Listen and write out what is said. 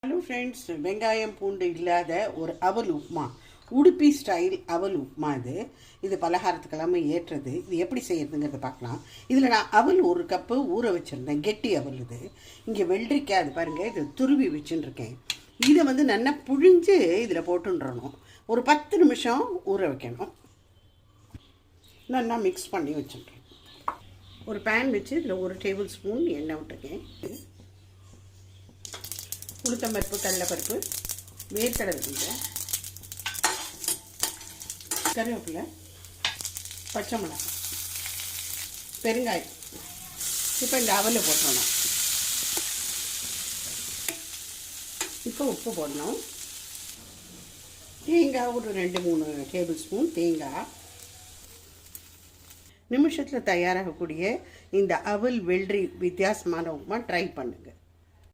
Hello friends, வெங்காயம் பூண்டு இல்லாத ஒரு அவல் உப்புமா, உடுப்பி ஸ்டைல் அவல் உப்புமா. இது பலகாரத்துக்கெல்லாமே ஏற்றது. இது எப்படி செய்யறதுங்கிறத பார்க்கலாம். இதில் நான் அவல் 1 கப்பு ஊற வச்சுருந்தேன், கெட்டி அவல். இது இங்கே வெள்ளரிக்காய், அது பாருங்கள், இது துருவி வச்சுருக்கேன். இதை நல்லா புழிஞ்சு இதில் போட்டுன்றணும். ஒரு 10 நிமிஷம் ஊற வைக்கணும். நல்லா மிக்ஸ் பண்ணி வச்சுருக்கேன். ஒரு பேன் வச்சு இதில் 1 டேபிள் ஸ்பூன் எண்ணெய் விட்டுருக்கேன். உளுத்தம்பருப்பு, கடலைப்பருப்பு, வேர்க்கடலை கொஞ்சம், கருவேப்பிலை, பச்சை மிளகாய், பெருங்காயம். இப்போ இந்த அவலை போட்டுடணும். இப்போ உப்பு போடணும். தேங்காய் ஒரு 2-3 டேபிள் ஸ்பூன் தேங்காய். நிமிஷத்தில் தயாராகக்கூடிய இந்த அவல் வெள்ளரி வித்தியாசமான உப்புமா ட்ரை பண்ணுங்கள்.